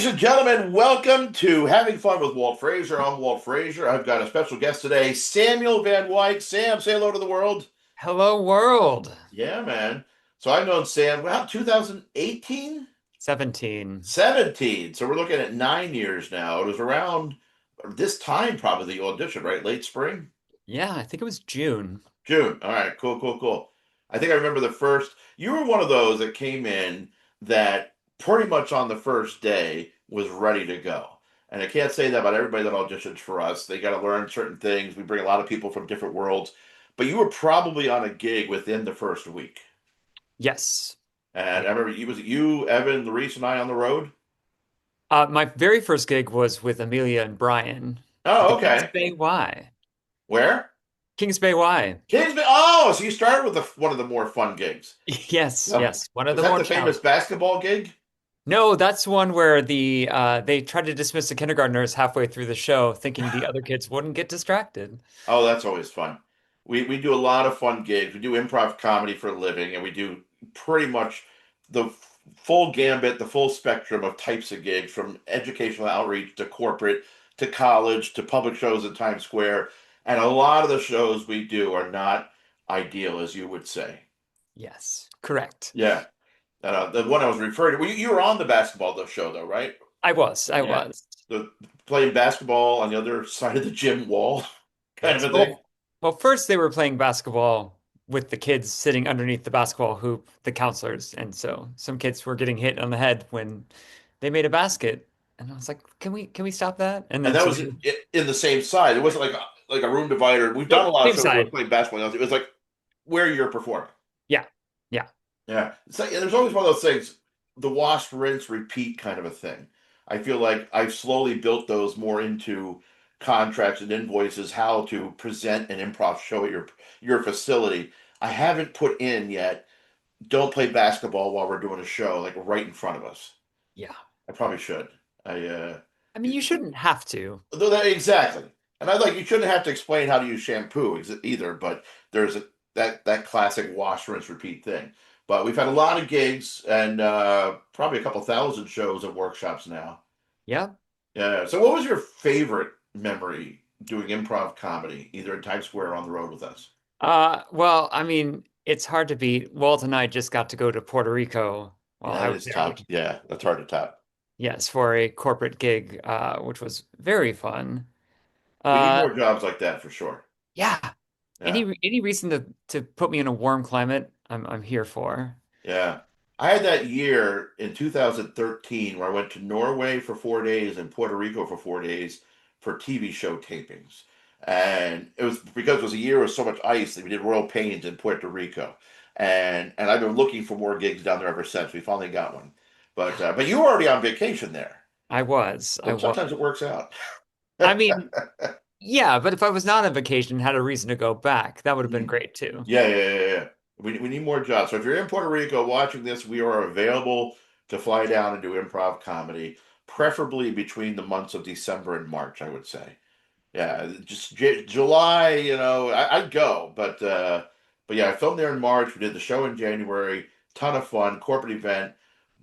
Ladies and gentlemen, welcome to Having Fun with Walt Frazier. I'm Walt Frazier. I've got a special guest today, Samuel Van White. Sam, say hello to the world. Hello, world. Yeah, man. So I've known Sam, well, 2018? 17. 17. So we're looking at 9 years now. It was around this time, probably the audition, right? Late spring? Yeah, I think it was June. June. All right, cool, cool, cool. I think I remember the first, you were one of those that came in that pretty much on the first day was ready to go. And I can't say that about everybody that auditions for us. They got to learn certain things. We bring a lot of people from different worlds. But you were probably on a gig within the first week. Yes. And Yeah. I remember was it you, Evan, Larice, and I on the road? My very first gig was with Amelia and Brian at the Oh, Kings okay. Bay Y. Where? Kings Bay Y. Kingsman. Oh, so you started with one of the more fun gigs. Yes, No, yes. One of was the that more the famous challenging. basketball gig? No, that's one where they tried to dismiss the kindergartners halfway through the show, thinking the other kids wouldn't get distracted. Oh, that's always fun. We do a lot of fun gigs. We do improv comedy for a living, and we do pretty much the full gambit, the full spectrum of types of gigs, from educational outreach to corporate to college to public shows in Times Square. And a lot of the shows we do are not ideal, as you would say. Yes, correct. Yeah. The one I was referring to, well, you were on the basketball show, though, right? I Yeah. was. The playing basketball on the other side of the gym wall, kind of Yes. a thing. Well, first they were playing basketball with the kids sitting underneath the basketball hoop, the counselors, and so some kids were getting hit on the head when they made a basket, and I was like, "Can we stop that?" And And then that so was we, in the same side. It wasn't like a room divider. We've done a nope, lot of same shows where we're side. playing basketball. It was like where you're performing. Yeah, yeah, Yeah, it's like, there's always one of those things, the wash, rinse, repeat kind of a thing. I feel like I've slowly built those more into contracts and invoices, how to present an improv show at your facility. I haven't put in yet. Don't play basketball while we're doing a show, like right in front of us. yeah. I probably should. I mean, you shouldn't have to. Though that exactly, and I like you shouldn't have to explain how to use shampoo either. But there's that classic wash, rinse, repeat thing. But we've had a lot of gigs and probably a couple thousand shows and workshops now. Yeah. Yeah. So, what was your favorite memory doing improv comedy, either in Times Square or on the road with us? Well, I mean, it's hard to beat. Walt and I just got to go to Puerto Rico while Yeah, I that was is there, tough. which Yeah, that's hard to top. yes, for a corporate gig, which was very fun. We need Uh, more jobs like that for sure. yeah. Yeah. Any reason to put me in a warm climate, I'm here for. Yeah. I had that year in 2013 where I went to Norway for 4 days and Puerto Rico for 4 days for TV show tapings. And it was because it was a year with so much ice that we did Royal Pains in Puerto Rico. And I've been looking for more gigs down there ever since. We finally got one. But you were already on vacation there. I So was. sometimes it works out. I mean, yeah, but if I was not on vacation, had a reason to go back, that would have been Mm. great too. Yeah. We need more jobs. So if you're in Puerto Rico watching this, we are available to fly down and do improv comedy, preferably between the months of December and March, I would say. Yeah, just July, I'd go, but yeah, I filmed there in March. We did the show in January. Ton of fun, corporate event,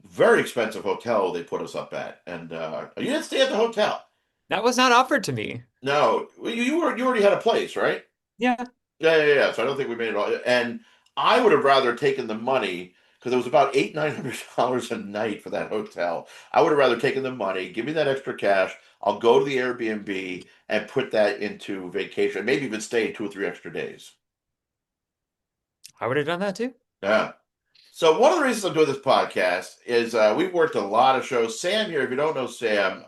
very expensive hotel they put us up at, and you didn't stay at the hotel. That was not offered to me. No, you already had a place, right? Yeah, Yeah. So I don't think we made it all. And I would have rather taken the money because it was about $900 a night for that hotel. I would have rather taken the money, give me that extra cash. I'll go to the Airbnb and put that into vacation. Maybe even stay 2 or 3 extra days. I would have done that too. Yeah. So one of the reasons I'm doing this podcast is we've worked a lot of shows. Sam here, if you don't know Sam,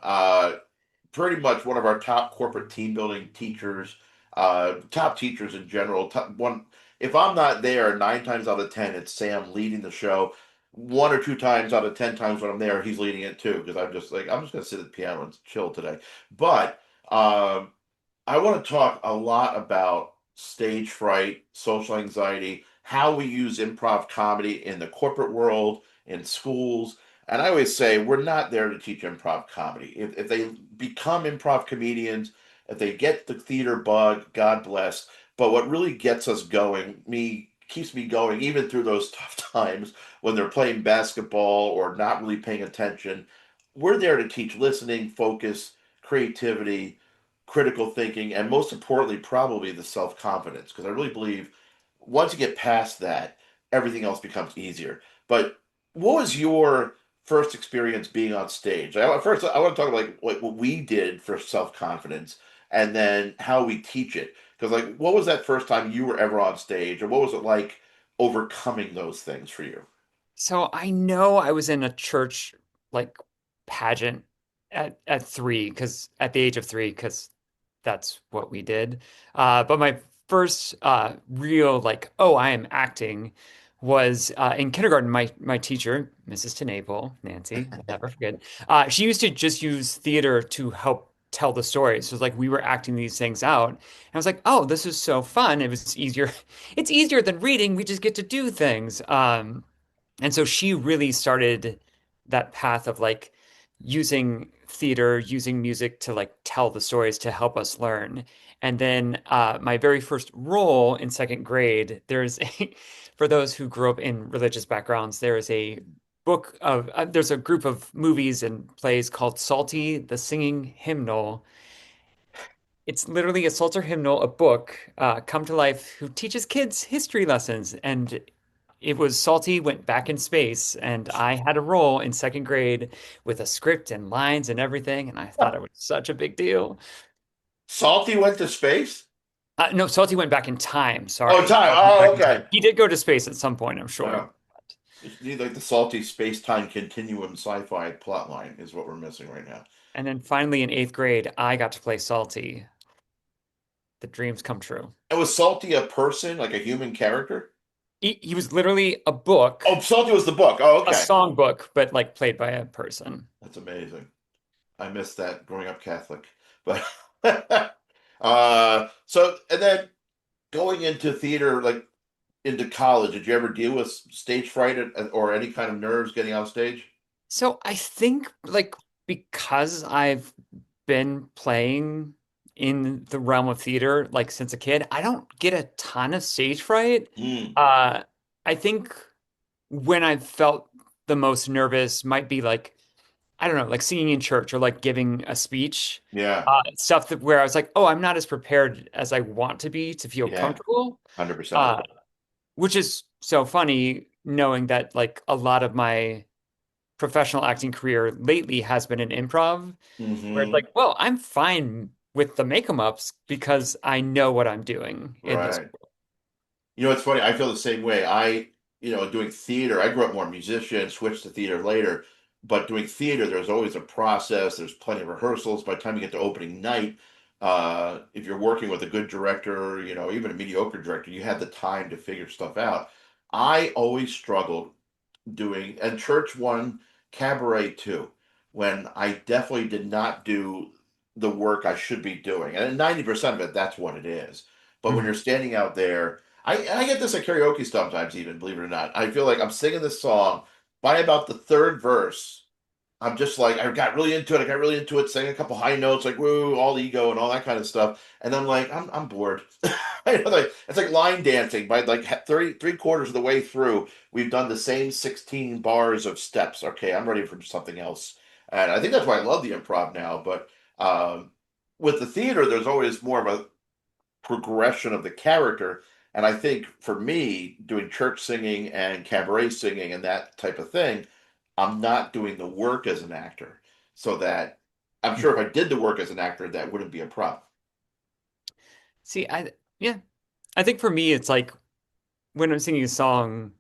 pretty much one of our top corporate team building teachers, top teachers in general. Top one, if I'm not there, 9 times out of 10, it's Sam leading the show. 1 or 2 times out of 10 times when I'm there, he's leading it too. Because I'm just gonna sit at the piano and chill today. But um, I want to talk a lot about stage fright, social anxiety, how we use improv comedy in the corporate world, in schools. And I always say we're not there to teach improv comedy. If they become improv comedians, if they get the theater bug, God bless. But what really gets us going, keeps me going, even through those tough times when they're playing basketball or not really paying attention. we're there to teach listening, focus, creativity, critical thinking, and most importantly, probably the self confidence. Because I really believe once you get past that, everything else becomes easier. But what was your first experience being on stage? First, I want to talk about like what we did for self confidence, and then how we teach it. Because like, what was that first time you were ever on stage, or what was it like overcoming those things for you? So I know I was in a church like pageant at three, because at the age of three, because that's what we did. But my first real like, oh, I am acting was in kindergarten. My teacher, Mrs. Tenaple, Nancy, I'll never forget. She used to just use theater to help tell the story. So it's like we were acting these things out. And I was like, oh, this is so fun. It was easier. It's easier than reading. We just get to do things. And so she really started that path of like using theater, using music to like tell the stories to help us learn. And then my very first role in second grade, there's a, for those who grew up in religious backgrounds, there is a there's a group of movies and plays called Salty, the Singing Hymnal. It's literally a Psalter hymnal, a book, come to life, who teaches kids history lessons. And it was Salty went back in space, and I had a role in second grade with a script and lines and everything. And I thought it was such a big deal. Salty went to space? No, Salty went back in time. Oh, Sorry. time. Salty went Oh, back in okay. time. He did go to space at some point, I'm sure. Yeah. Just need like the salty space-time continuum sci-fi plot line is what we're missing right now. And then finally in eighth grade, I got to play Salty. The dreams come true. And was Salty a person, like a human character? He was literally a book, Oh, Salty was the book. Oh, a okay. song book, but like played by a person. That's amazing. I missed that growing up Catholic. But so and then going into theater, like into college, did you ever deal with stage fright or any kind of nerves getting on stage? So I think like because I've been playing in the realm of theater like since a kid, I don't get a ton of stage fright. Mm, Uh I think when I've felt the most nervous might be like I don't know, like singing in church or like giving a speech. yeah, Stuff that where I was like, "Oh, I'm not as prepared as I want to be to feel yeah, comfortable." 100%. Uh which is so funny knowing that like a lot of my professional acting career lately has been in improv, where it's Hmm. like, well, I'm fine with the make 'em ups because I know what I'm doing in this. Right. You know, it's funny. I feel the same way. Doing theater, I grew up more musician, switched to theater later. But doing theater, there's always a process. There's plenty of rehearsals. By the time you get to opening night, if you're working with a good director, even a mediocre director, you had the time to figure stuff out. I always struggled doing, and church one, cabaret two, when I definitely did not do the work I should be doing. And 90% of it, that's what it is. But when Mhm. you're standing out there, I get this at karaoke sometimes, even, believe it or not. I feel like I'm singing this song. By about the third verse, I'm just like, I got really into it. I got really into it, sang a couple high notes, like woo, all ego and all that kind of stuff. And I'm like, I'm bored. It's like line dancing. By like 3/4 of the way through, we've done the same 16 bars of steps. Okay, I'm ready for something else. And I think that's why I love the improv now. But with the theater, there's always more of a progression of the character. And I think for me, doing church singing and cabaret singing and that type of thing, I'm not doing the work as an actor. So that I'm sure if I did the work as an actor, that wouldn't be a problem. See, yeah, I think for me it's like when I'm singing a song,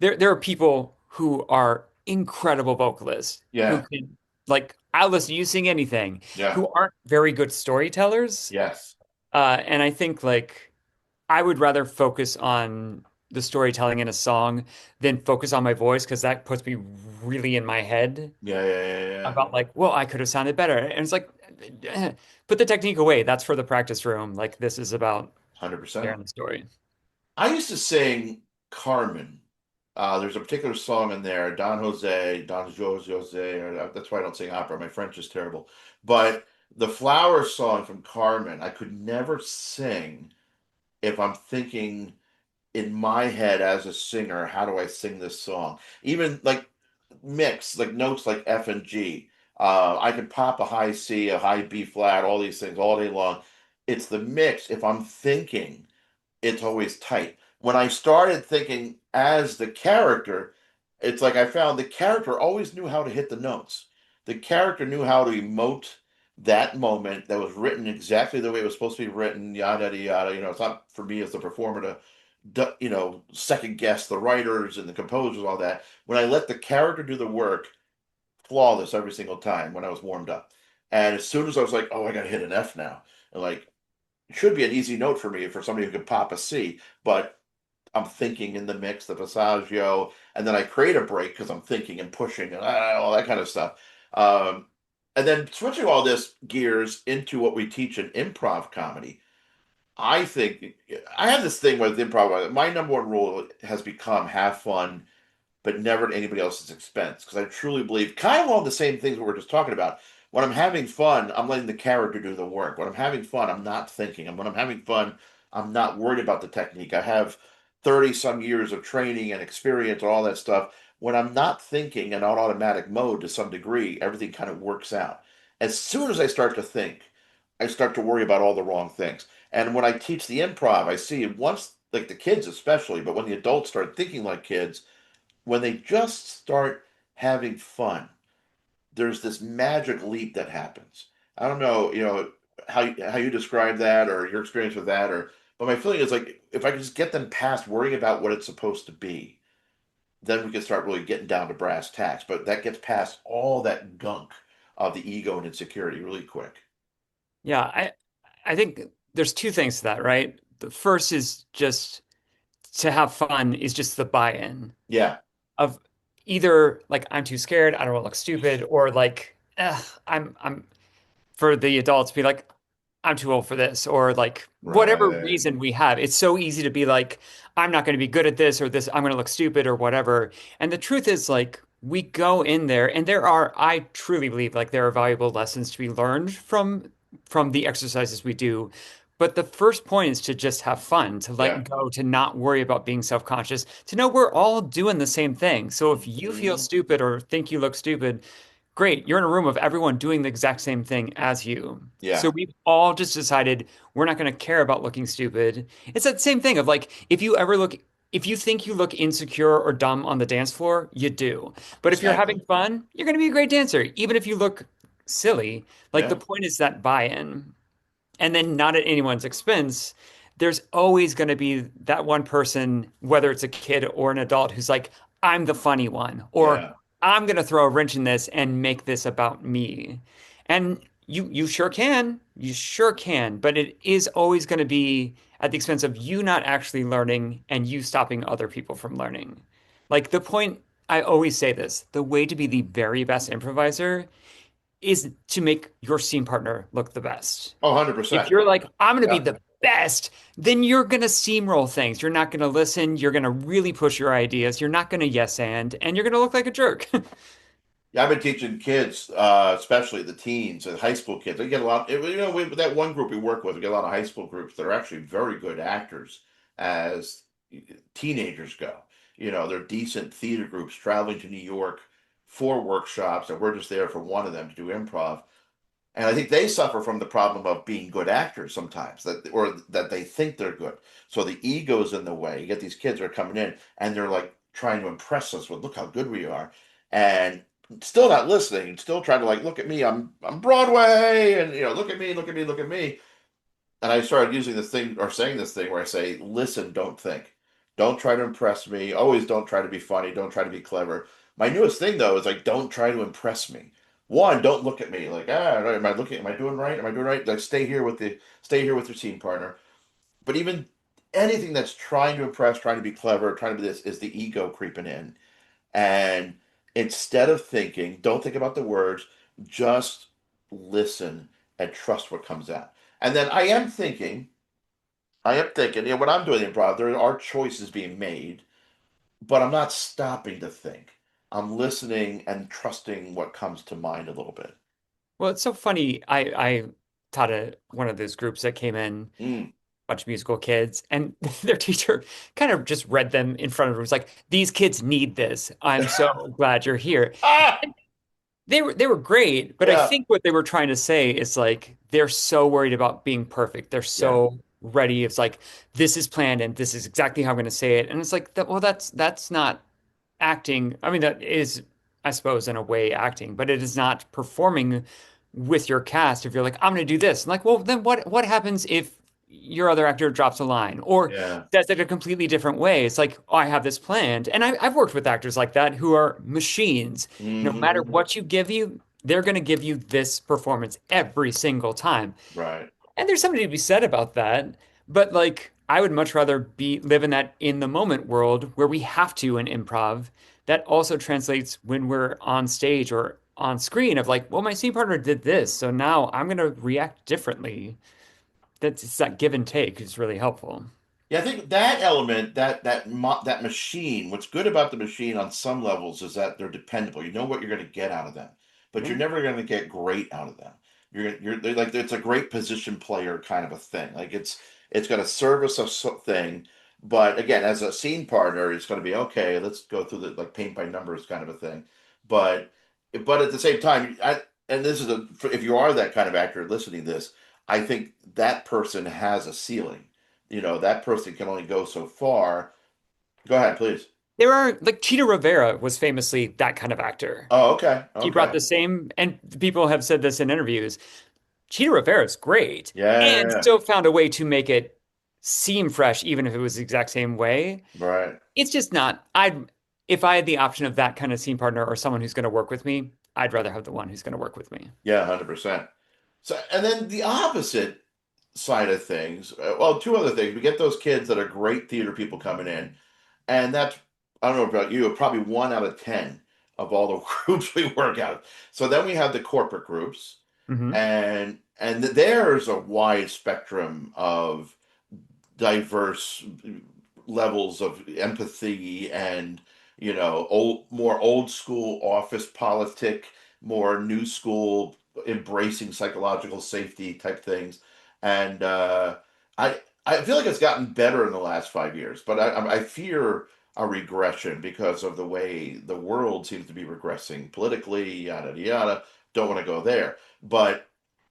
there are people who are incredible vocalists who Yeah. can like I'll listen to you sing anything, Yeah. who aren't very good storytellers. Yes. And I think like I would rather focus on the storytelling in a song than focus on my voice because that puts me really in my head Yeah. Yeah. Yeah. Yeah. about like, well, I could have sounded better. And it's like, put the technique away. That's for the practice room. Like this is about 100%. sharing the story. I used to sing Carmen. There's a particular song in there, Don Jose, or that's why I don't sing opera. My French is terrible. But the flower song from Carmen, I could never sing if I'm thinking in my head as a singer, how do I sing this song? Even like mix, like notes like F and G. I can pop a high C, a high B flat, all these things all day long. It's the mix. If I'm thinking, it's always tight. When I started thinking as the character, it's like I found the character always knew how to hit the notes. The character knew how to emote that moment that was written exactly the way it was supposed to be written, yada yada yada. It's not for me as the performer to second guess the writers and the composers, all that. When I let the character do the work, flawless every single time when I was warmed up. And as soon as I was like, oh, I got to hit an F now, and like, it should be an easy note for me for somebody who could pop a C, but I'm thinking in the mix, the passaggio, and then I create a break because I'm thinking and pushing and all that kind of stuff. Um, and then switching all this gears into what we teach in improv comedy, I think I have this thing with improv. My number one rule has become have fun, but never at anybody else's expense. Because I truly believe, kind of all the same things we were just talking about. When I'm having fun, I'm letting the character do the work. When I'm having fun, I'm not thinking. And when I'm having fun, I'm not worried about the technique. I have 30 some years of training and experience and all that stuff. When I'm not thinking and on automatic mode to some degree, everything kind of works out. As soon as I start to think, I start to worry about all the wrong things. And when I teach the improv, I see once, like the kids especially, but when the adults start thinking like kids, when they just start having fun, there's this magic leap that happens. I don't know, how you describe that or your experience with that, or but my feeling is like if I can just get them past worrying about what it's supposed to be, then we can start really getting down to brass tacks. But that gets past all that gunk of the ego and insecurity really quick. Yeah, I think there's two things to that, right? The first is just to have fun is just the buy-in Yeah, of either like I'm too scared, I don't want to look stupid, or like I'm for the adults be like I'm too old for this, or like whatever right. reason we have. It's so easy to be like I'm not going to be good at this or this, I'm going to look stupid or whatever. And the truth is like we go in there and there are, I truly believe like there are valuable lessons to be learned from the exercises we do. But the first point is to just have fun, to Yeah. let go, to not worry about being self-conscious, to know we're all doing the same thing. So if you feel Hmm. stupid or think you look stupid, great, you're in a room of everyone doing the exact same thing as you. Yeah. So we've all just decided we're not going to care about looking stupid. It's that same thing of like, if you think you look insecure or dumb on the dance floor, you do. But if you're having Exactly. fun, you're going to be a great dancer, even if you look silly. Like the Yeah. point is that buy-in and then not at anyone's expense, there's always going to be that one person, whether it's a kid or an adult, who's like, I'm the funny one, or Yeah. I'm going to throw a wrench in this and make this about me. And you sure can, but it is always going to be at the expense of you not actually learning and you stopping other people from learning. Like the point, I always say this, the way to be the very best improviser is to make your scene partner look the best. Oh, If 100%. you're like, I'm going to be Yeah. the best, then you're going to steamroll things. You're not going to listen. You're going to really push your ideas. You're not going to yes and you're going to look like a jerk. Yeah, I've been teaching kids, especially the teens and high school kids. They get a lot. That one group we work with, we get a lot of high school groups that are actually very good actors as teenagers go. They're decent theater groups traveling to New York for workshops, and we're just there for one of them to do improv. And I think they suffer from the problem of being good actors sometimes, or that they think they're good. So the ego's in the way. You get these kids that are coming in and they're like trying to impress us with, look how good we are, and still not listening, still trying to like, look at me, I'm Broadway, and look at me, look at me, look at me. And I started using this thing or saying this thing where I say, listen, don't think. Don't try to impress me. Always don't try to be funny. Don't try to be clever. My newest thing though is like, don't try to impress me. One, don't look at me like, am I looking? Am I doing right? Am I doing right? Like, stay here with your scene partner. But even anything that's trying to impress, trying to be clever, trying to be this is the ego creeping in. And instead of thinking, don't think about the words, just listen and trust what comes out. And then I am thinking, when I'm doing improv, there are choices being made, but I'm not stopping to think. I'm listening and trusting what comes to mind a little bit. Well, it's so funny. I taught one of those groups that came in, Mm. bunch of musical kids, and their teacher kind of just read them in front of them. It was like, these kids need this. I'm so glad you're here. Ah! they were great, but I Yeah, think what they were trying to say is like they're so worried about being perfect. They're yeah, so ready. It's like this is planned and this is exactly how I'm going to say it. And it's like that, well, that's not acting. I mean, that is, I suppose, in a way acting, but it is not performing with your cast. If you're like, I'm going to do this, and like, well, then what happens if your other actor drops a line or yeah. does it a completely different way? It's like, oh, I have this planned, and I've worked with actors like that who are machines. No matter Hmm. what you give you, they're going to give you this performance every single time. Right. And there's something to be said about that. But like, I would much rather be live in that in the moment world where we have to in improv. That also translates when we're on stage or on screen of like, well, my scene partner did this, so now I'm gonna react differently. That's it's that give and take is really helpful. Yeah, I think that element, that machine. What's good about the machine on some levels is that they're dependable. You know what you're going to get out of them, but Yeah. you're never going to get great out of them. They're like it's a great position player kind of a thing. Like it's going to service thing, but again, as a scene partner, it's going to be okay. Let's go through the like paint by numbers kind of a thing. But but at the same time, and this is if you are that kind of actor listening to this, I think that person has a ceiling. That person can only go so far. Go ahead, please. There are like Cheetah Rivera was famously that kind of actor. Oh, okay, He brought okay. the same, and people have said this in interviews. Cheetah Rivera is great Yeah, yeah, and yeah. still found a way to make it seem fresh, even if it was the exact same way. Right. It's just not. If I had the option of that kind of scene partner or someone who's going to work with me, I'd rather have the one who's going to work with me. Yeah, 100%. So, and then the opposite side of things, well, two other things. We get those kids that are great theater people coming in, and that's, I don't know about you, probably 1 out of 10 of all the groups we work out. So then we have the corporate groups, Hmm. and there's a wide spectrum of diverse levels of empathy and more old school office politic, more new school embracing psychological safety type things. And I feel like it's gotten better in the last 5 years, but I fear a regression because of the way the world seems to be regressing politically, yada yada. Don't want to go there, but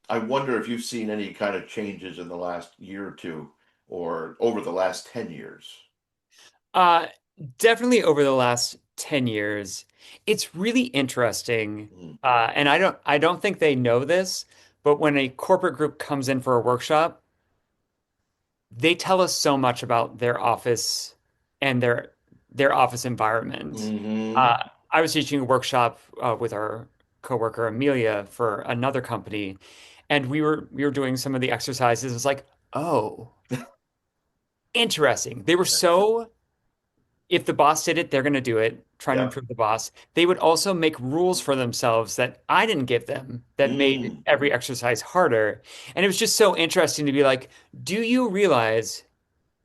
I wonder if you've seen any kind of changes in the last year or two or over the last 10 years. Uh, Definitely over the last 10 years, it's really interesting. Mm. And I don't think they know this, but when a corporate group comes in for a workshop, they tell us so much about their office and their office environment. Hmm. I was teaching a workshop with our coworker Amelia for another company, and we were doing some of the exercises. It's like, oh, interesting. They were so if the boss did it, they're going to do it, trying to Yep. improve the boss. They would also make rules for themselves that I didn't give them that made Mm. every exercise harder. And it was just so interesting to be like, do you realize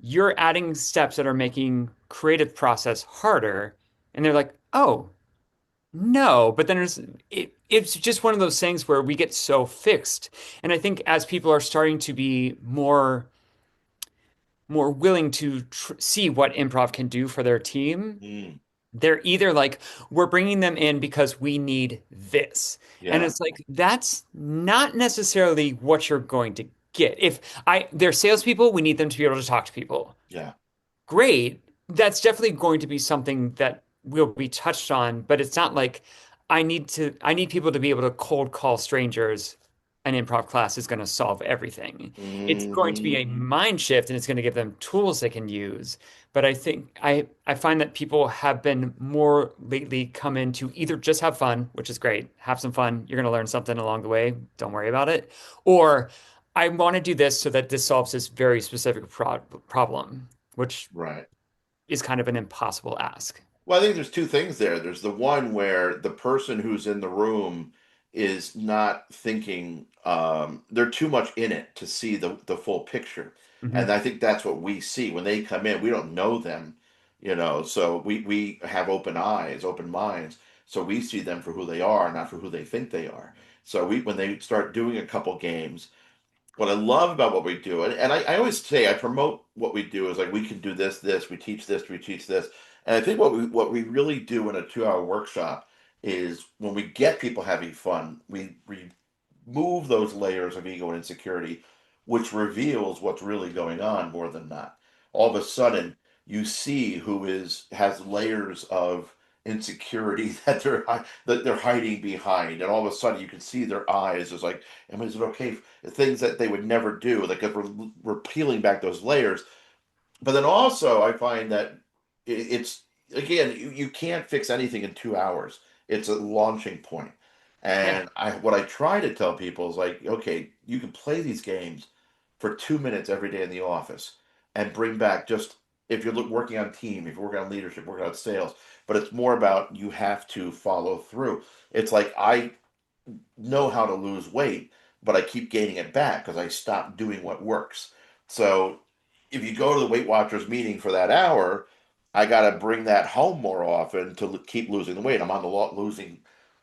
you're adding steps that are making creative process harder? And they're like, oh, no. But then it's just one of those things where we get so fixed. And I think as people are starting to be more willing to see what improv can do for their team, Mm. they're either like, we're bringing them in because we need this. And Yeah. it's like, that's not necessarily what you're going to get. If they're salespeople, we need them to be able to talk to people. Yeah. Great. That's definitely going to be something that will be touched on, but it's not like I need people to be able to cold call strangers. An improv class is going to solve everything. It's going to be Hmm. a mind shift and it's going to give them tools they can use. But I think I find that people have been more lately come in to either just have fun, which is great, have some fun. You're going to learn something along the way. Don't worry about it. Or I want to do this so that this solves this very specific problem, which Right. is kind of an impossible ask. Well, I think there's two things there. There's the one where the person who's in the room is not thinking, they're too much in it to see the full picture. And Hmm. I think that's what we see when they come in. We don't know them, so we have open eyes, open minds. So we see them for who they are, not for who they think they are. So when they start doing a couple games, what I love about what we do, and I always say I promote what we do is like we can do this, we teach this, we teach this. And I think what we really do in a 2 hour workshop is when we get people having fun, we remove those layers of ego and insecurity, which reveals what's really going on more than not. All of a sudden, you see who is has layers of insecurity that they're hiding behind, and all of a sudden you can see their eyes. It's like, I mean, is it okay? Things that they would never do, like if we're peeling back those layers. But then also, I find that it's again, you can't fix anything in 2 hours. It's a launching point. Yeah. And what I try to tell people is like, okay, you can play these games for 2 minutes every day in the office and bring back just if you're working on team, if you're working on leadership, working on sales, but it's more about you have to follow through. It's like I know how to lose weight, but I keep gaining it back because I stopped doing what works. So if you go to the Weight Watchers meeting for that hour, I got to bring that home more often to keep losing the weight. I'm on the losing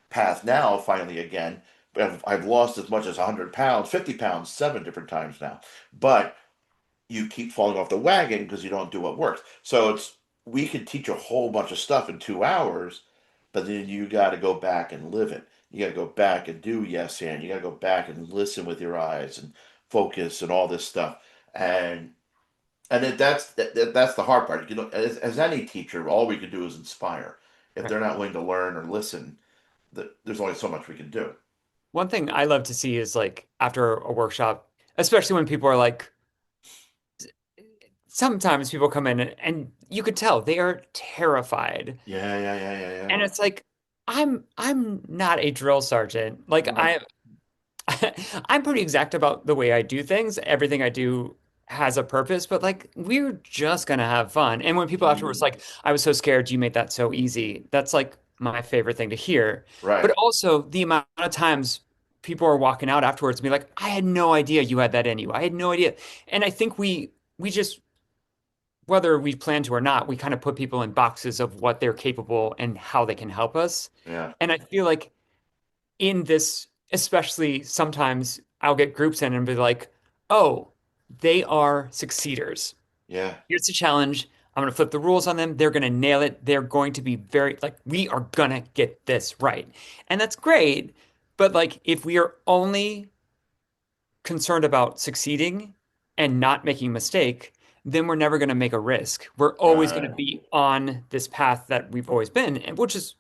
path now, finally again. But I've lost as much as 100 pounds, 50 pounds, 7 different times now. But you keep falling off the wagon because you don't do what works. So it's we can teach a whole bunch of stuff in 2 hours, but then you got to go back and live it. You got to go back and do yes and you got to go back and listen with your eyes and focus and all this stuff. And that's the hard part. You know, as any teacher, all we can do is inspire. If Right. they're not willing to learn or listen, there's only so much we can do. One thing I love to see is like after a workshop, especially when people are like, sometimes people come in and you could tell they are terrified. Yeah, yeah, yeah, yeah, yeah. And it's like, I'm not a drill sergeant. Like Right. I'm pretty exact about the way I do things. Everything I do has a purpose, but like we're just gonna have fun. And when people afterwards Mm, like, I was so scared you made that so easy, that's like my favorite thing to hear. But right. also the amount of times people are walking out afterwards and be like, I had no idea you had that in you. I had no idea. And I think we just whether we plan to or not, we kind of put people in boxes of what they're capable and how they can help us. Yeah. And I feel like in this, especially sometimes I'll get groups in and be like, oh, they are succeeders. Yeah. Here's the challenge. I'm going to flip the rules on them. They're going to nail it. They're going to be very, like, we are going to get this right. And that's great. But, like, if we are only concerned about succeeding and not making a mistake, then we're never going to make a risk. We're always going to Right. be on this path that we've always been, which is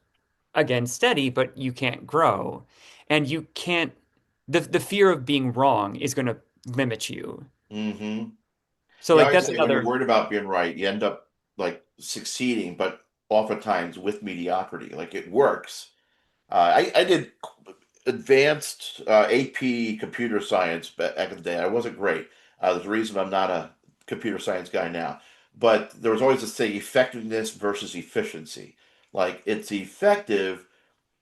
again steady, but you can't grow. And you can't the fear of being wrong is going to limit you. Mm-hmm. So Yeah, I like always that's say when you're another worried about being right, you end up like succeeding, but oftentimes with mediocrity. Like it works. I did advanced AP computer science back in the day. I wasn't great. There's a reason I'm not a computer science guy now. But there was always this thing, effectiveness versus efficiency. Like it's effective,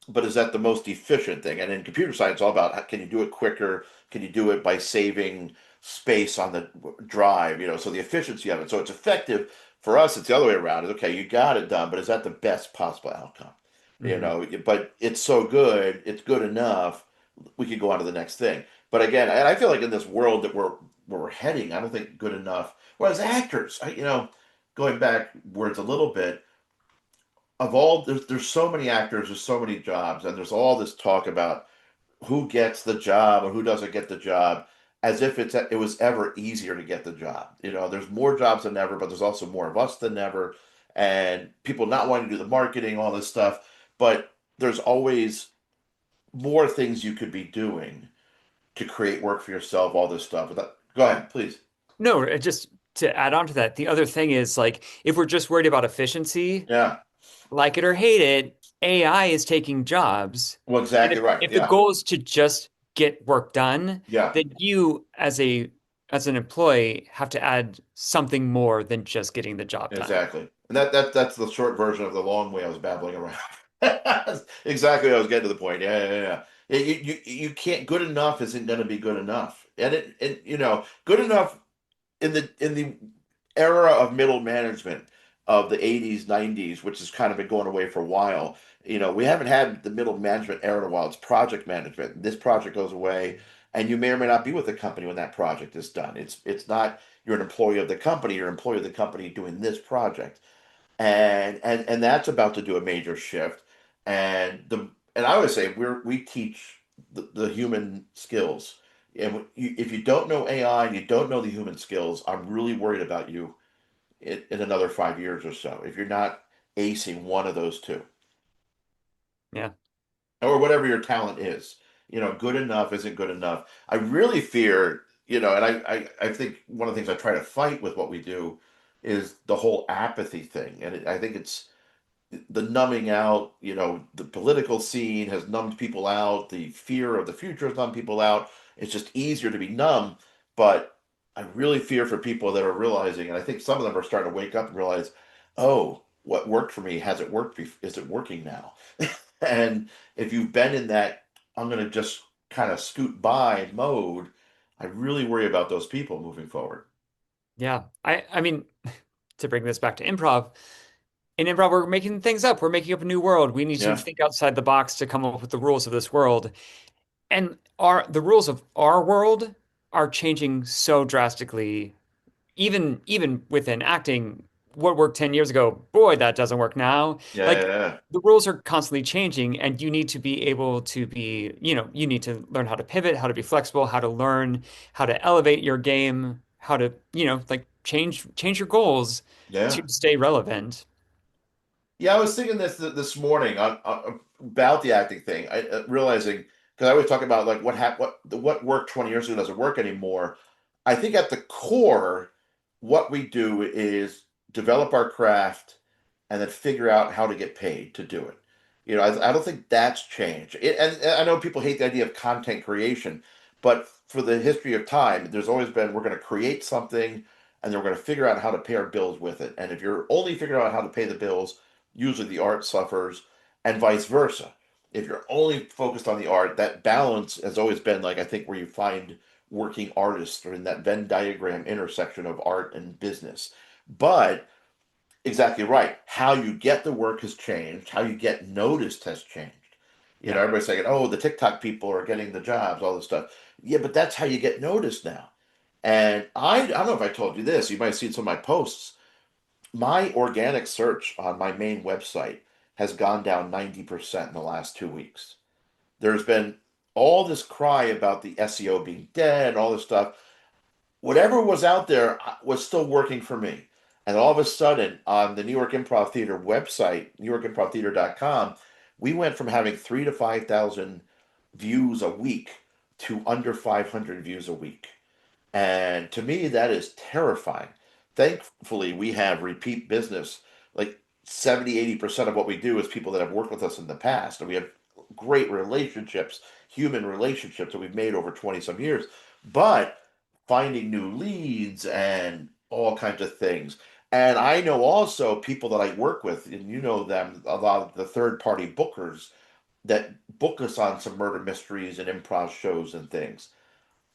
but is that the most efficient thing? And in computer science, it's all about can you do it quicker? Can you do it by saving space on the drive? You know, so the efficiency of it. So it's effective. For us, it's the other way around. It's okay, you got it done, but is that the best possible outcome? You Mhm. know, but it's so good, it's good enough. We could go on to the next thing. But again, and I feel like in this world that we're heading, I don't think good enough. Whereas actors, going backwards a little bit, of all there's so many actors, there's so many jobs, and there's all this talk about who gets the job or who doesn't get the job, as if it was ever easier to get the job. You know, there's more jobs than ever, but there's also more of us than ever, and people not wanting to do the marketing, all this stuff. But there's always more things you could be doing to create work for yourself, all this stuff. Go ahead, please. No, just to add on to that, the other thing is like if we're just worried about efficiency, Yeah. like it or hate it, AI is taking jobs. Well, And exactly right. if the Yeah. goal is to just get work done, Yeah. then you as an employee have to add something more than just getting the job done. Exactly. And that's the short version of the long way I was babbling around. Exactly. I was getting to the point. Yeah, yeah, yeah. You can't. Good enough isn't going to be good enough, and good enough in the era of middle management of the 80s, 90s, which has kind of been going away for a while. We haven't had the middle management era in a while. It's project management. This project goes away, and you may or may not be with the company when that project is done. It's not you're an employee of the company, you're an employee of the company doing this project. And that's about to do a major shift. And I always say we teach the human skills. And if you don't know AI and you don't know the human skills, I'm really worried about you in another 5 years or so. If you're not acing one of those two, Yeah. or whatever your talent is, good enough isn't good enough. I really fear, and I think one of the things I try to fight with what we do is the whole apathy thing. And I think it's the numbing out, the political scene has numbed people out. The fear of the future has numbed people out. It's just easier to be numb. But I really fear for people that are realizing, and I think some of them are starting to wake up and realize, oh, what worked for me hasn't worked. Is it working now? And if you've been in that, I'm going to just kind of scoot by mode, I really worry about those people moving forward. Yeah. I mean, to bring this back to improv, in improv, we're making things up. We're making up a new world. We need to Yeah, think outside the box to come up with the rules of this world. And the rules of our world are changing so drastically. Even within acting, what worked 10 years ago, boy, that doesn't work now. yeah, Like yeah, the rules are constantly changing, and you need to be able to be, you need to learn how to pivot, how to be flexible, how to learn, how to elevate your game, how to, like change your goals to yeah. stay relevant. Yeah, I was thinking this morning about the acting thing. Realizing, because I always talk about like what worked 20 years ago doesn't work anymore. I think at the core, what we do is develop our craft and then figure out how to get paid to do it. I don't think that's changed. And I know people hate the idea of content creation, but for the history of time, there's always been we're going to create something and then we're going to figure out how to pay our bills with it. And if you're only figuring out how to pay the bills, usually the art suffers, and vice versa. If you're only focused on the art, that balance has always been like I think where you find working artists or in that Venn diagram intersection of art and business. But exactly right. How you get the work has changed. How you get noticed has changed. Yeah. Everybody's saying, "Oh, the TikTok people are getting the jobs, all this stuff." Yeah, but that's how you get noticed now. And I don't know if I told you this. You might have seen some of my posts. My organic search on my main website has gone down 90% in the last 2 weeks. There's been all this cry about the SEO being dead, all this stuff. Whatever was out there was still working for me. And all of a sudden, on the New York Improv Theater website, newyorkimprovtheater.com, we went from having 3 to 5,000 views a week to under 500 views a week. And to me, that is terrifying. Thankfully, we have repeat business. Like 70, 80% of what we do is people that have worked with us in the past. And we have great relationships, human relationships that we've made over 20 some years. But finding new leads and all kinds of things. And I know also people that I work with, and you know them, a lot of the third party bookers that book us on some murder mysteries and improv shows and things.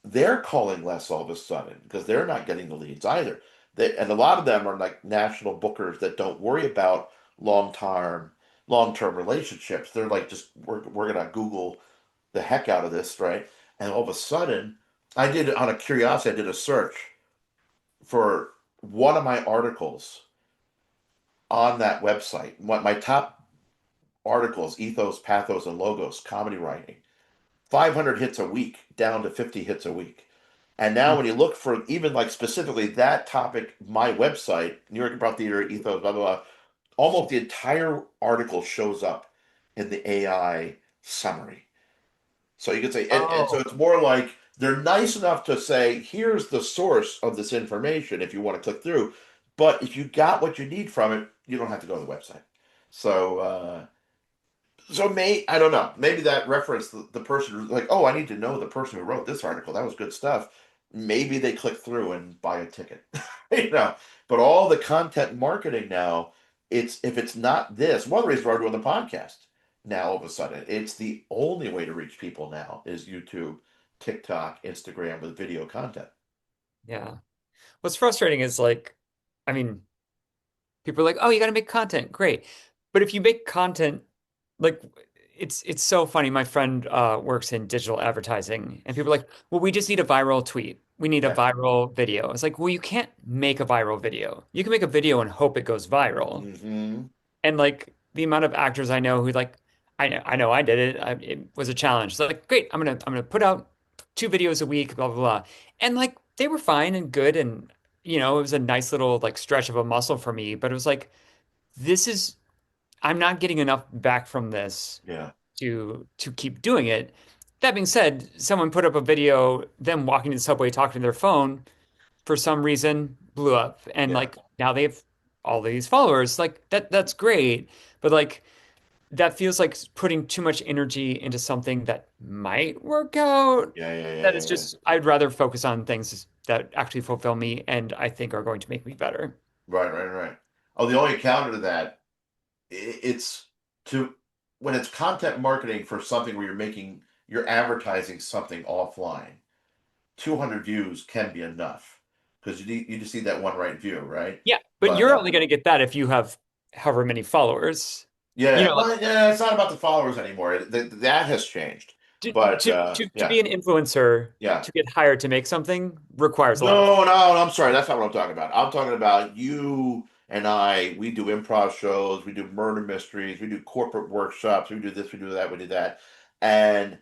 They're calling less all of a sudden because they're not getting the leads either. And a lot of them are like national bookers that don't worry about long term relationships. They're like, just we're gonna Google the heck out of this, right? And all of a sudden, I did on a curiosity, I did a search for one of my articles on that website. What my top articles, ethos, pathos, and logos, comedy writing. 500 hits a week down to 50 hits a week. And now when you look for even like specifically that topic, my website, New York Improv Theater, ethos, blah, blah, blah, almost the entire article shows up in the AI summary. So you could say, and so Oh, it's more like they're nice enough to say, here's the source of this information if you want to click through. But if you got what you need from it, you don't have to go to the website. So, I don't know. Maybe that reference the person who's like, oh, I need to know the person who wrote this article. That was good stuff. Maybe they click through and buy a ticket. you know. But all the content marketing now, it's if it's not this, one of the reasons we're doing the podcast now all of a sudden, it's the only way to reach people now is YouTube, TikTok, Instagram with video content. yeah. What's frustrating is like, I mean, people are like, "Oh, you got to make content." Great. But if you make content like it's so funny. My friend works in digital advertising and people are like, "Well, we just need a viral tweet. We need a Yeah. viral video." It's like, "Well, you can't make a viral video. You can make a video and hope it goes viral." Hmm. And like the amount of actors I know who like, I know I did it. It was a challenge. It's like, great, I'm gonna put out 2 videos a week, blah blah blah. And like they were fine and good and it was a nice little like stretch of a muscle for me, but it was like this is I'm not getting enough back from this Yeah, to keep doing it. That being said, someone put up a video, them walking to the subway talking to their phone for some reason blew up. And yeah, like now they have all these followers. Like that's great. But like that feels like putting too much energy into something that might work out. yeah, yeah, yeah, That is yeah, yeah. just, I'd rather focus on things that actually fulfill me and I think are going to make me better. Right, right, right. Oh, the only counter to that, it's to when it's content marketing for something where you're advertising something offline. 200 views can be enough because you just need that one right view, right? Yeah, but But you're only going to get that if you have however many followers. You yeah, know, like well, yeah, it's not about the followers anymore. That has changed. to But to to yeah, be an influencer, yeah. to get hired to make something requires a lot of. No, no, I'm sorry. That's not what I'm talking about. I'm talking about you and I. We do improv shows, we do murder mysteries, we do corporate workshops, we do this, we do that, we do that. And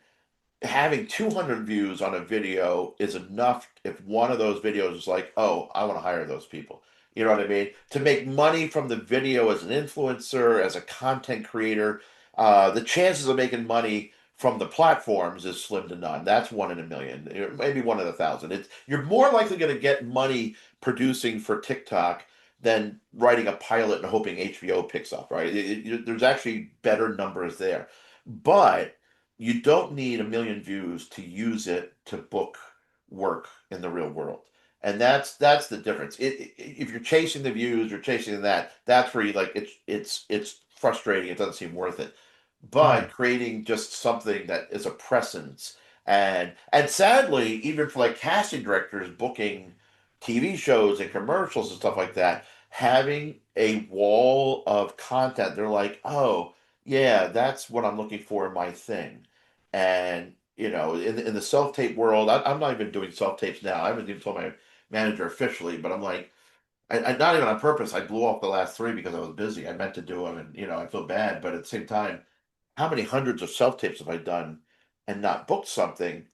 having 200 views on a video is enough if one of those videos is like, oh, I want to hire those people. You know what I mean? To make money from the video as an influencer, as a content creator, the chances of making money from the platforms is slim to none. That's one in a million, maybe one in 1,000. You're more likely going to get money producing for TikTok than writing a pilot and hoping HBO picks up, right? There's actually better numbers there. But you don't need a million views to use it to book work in the real world, and that's the difference. If you're chasing the views, you're chasing that. That's where you like it's frustrating. It doesn't seem worth it. But Mhm. creating just something that is a presence, and sadly, even for like casting directors booking TV shows and commercials and stuff like that, having a wall of content, they're like, oh yeah, that's what I'm looking for in my thing. And in the self tape world, I'm not even doing self tapes now. I haven't even told my manager officially, but I'm like, not even on purpose. I blew off the last three because I was busy. I meant to do them, and I feel bad. But at the same time, how many hundreds of self tapes have I done and not booked something?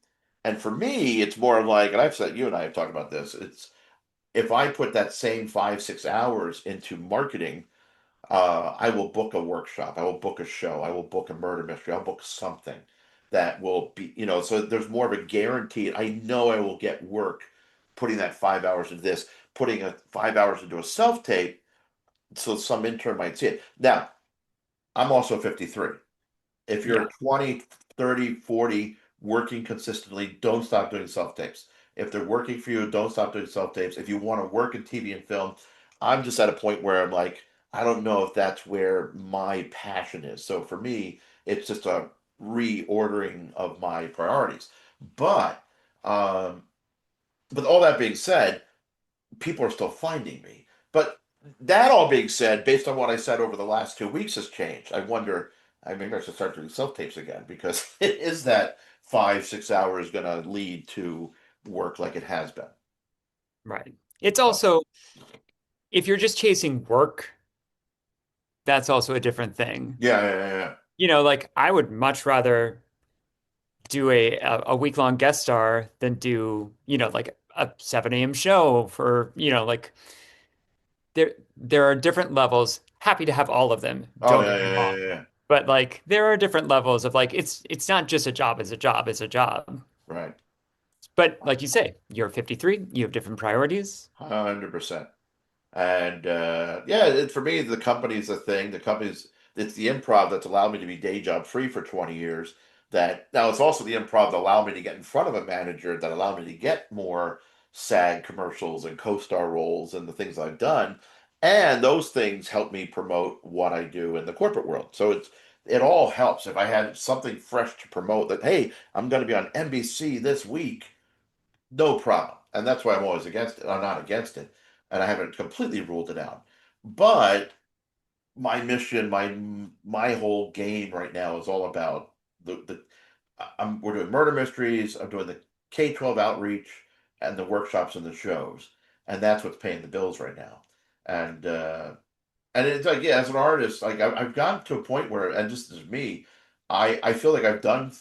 And for me, it's more of like, and I've said, you and I have talked about this. It's if I put that same 5, 6 hours into marketing, I will book a workshop. I will book a show. I will book a murder mystery. I'll book something that will be, so there's more of a guarantee. I know I will get work putting that 5 hours into this, putting 5 hours into a self tape so some intern might see it. Now, I'm also 53. If Yeah. you're 20, 30, 40, working consistently, don't stop doing self tapes. If they're working for you, don't stop doing self tapes. If you want to work in TV and film, I'm just at a point where I'm like, I don't know if that's where my passion is. So for me, it's just a reordering of my priorities. But um, with all that being said, people are still finding me. But that all being said, based on what I said over the last 2 weeks has changed. I wonder, I maybe I should start doing self tapes again because is that 5, 6 hours going to lead to work like it has been? Right. It's So, also, if you're just chasing work, that's also a different thing. yeah, yeah, yeah, yeah. Like I would much rather do a week long guest star than do, like a 7 a.m. show for, like there are different levels. Happy to have all of them, Oh, don't yeah, get me yeah, wrong. yeah, yeah. But like there are different levels of like it's not just a job, it's a job, it's a job. Right. But like you say, you're 53, you have different priorities. 100%. And yeah, for me, the company's the thing. It's the improv that's allowed me to be day job free for 20 years. That now it's also the improv that allowed me to get in front of a manager that allowed me to get more SAG commercials and co-star roles and the things I've done. And those things help me promote what I do in the corporate world. So it all helps. If I had something fresh to promote that, hey, I'm going to be on NBC this week, no problem. And that's why I'm always against it. I'm not against it. And I haven't completely ruled it out. But my mission, my whole game right now is all about we're doing murder mysteries, I'm doing the K-12 outreach and the workshops and the shows. And that's what's paying the bills right now. And it's like, yeah, as an artist, like I've gotten to a point where, and just as me, I feel like I've done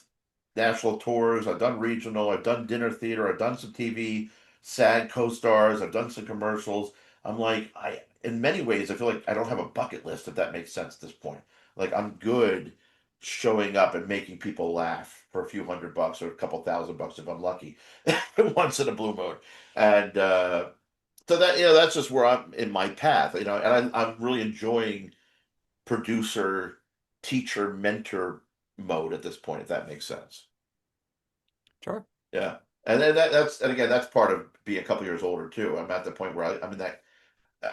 national tours, I've done regional, I've done dinner theater, I've done some TV, SAG co-stars, I've done some commercials. I'm like, I in many ways I feel like I don't have a bucket list, if that makes sense at this point. Like I'm good showing up and making people laugh for a few $100 or a couple $1,000 if I'm lucky, once in a blue moon. And so that that's just where I'm in my path, and I'm really enjoying producer, teacher, mentor mode at this point, if that makes sense. Sure. Yeah. And then that's and again that's part of being a couple years older too. I'm at the point where I'm in that.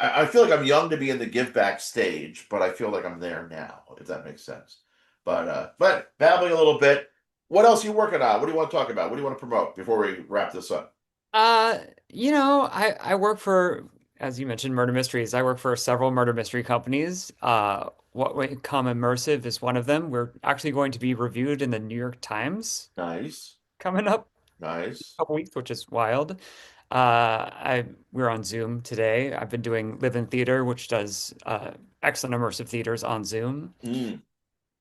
I feel like I'm young to be in the give back stage, but I feel like I'm there now, if that makes sense. But babbling a little bit. What else are you working on? What do you want to talk about? What do you want to promote before we wrap this up? Uh, I work for, as you mentioned, murder mysteries. I work for several murder mystery companies. What we come immersive is one of them. We're actually going to be reviewed in the New York Times Nice, coming up nice. a couple weeks, which is wild. We're on Zoom today. I've been doing Live in Theater, which does excellent immersive theaters on Zoom. Mm.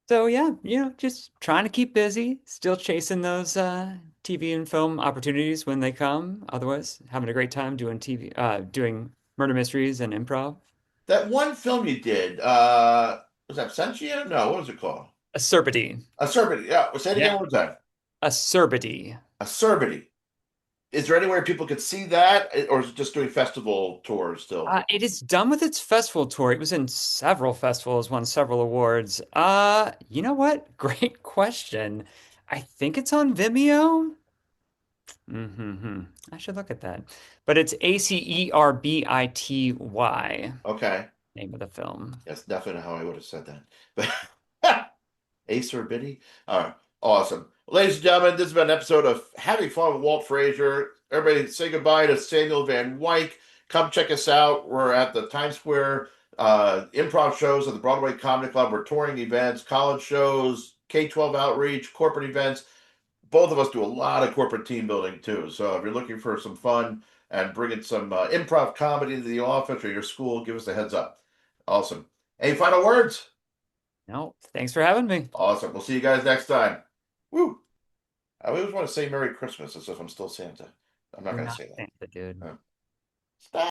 So yeah, just trying to keep busy, still chasing those TV and film opportunities when they come. Otherwise, having a great time doing TV, doing murder mysteries and improv. That one film you did, was that Sentia? No, what was it called? Acerbity. Acerbity. Yeah, say it again Yeah. one more time. Acerbity. Acerbity. Is there anywhere people could see that, or is it just doing festival tours still? It is done with its festival tour. It was in several festivals, won several awards. You know what? Great question. I think it's on Vimeo. Mm-hmm. I should look at that. But it's Acerbity, Okay, name of the film. that's definitely how I would have said that. But Ace or Biddy? All right, awesome. Ladies and gentlemen, this has been an episode of Having Fun with Walt Frazier. Everybody say goodbye to Samuel Van Wyck. Come check us out. We're at the Times Square improv shows at the Broadway Comedy Club. We're touring events, college shows, K-12 outreach, corporate events. Both of us do a lot of corporate team building too. So if you're looking for some fun and bringing some improv comedy to the office or your school, give us a heads up. Awesome. Any final words? No, thanks for having me. Awesome. We'll see you guys next time. Woo! I always want to say Merry Christmas as if I'm still Santa. I'm not You're going to not say Santa, dude. that. Stop.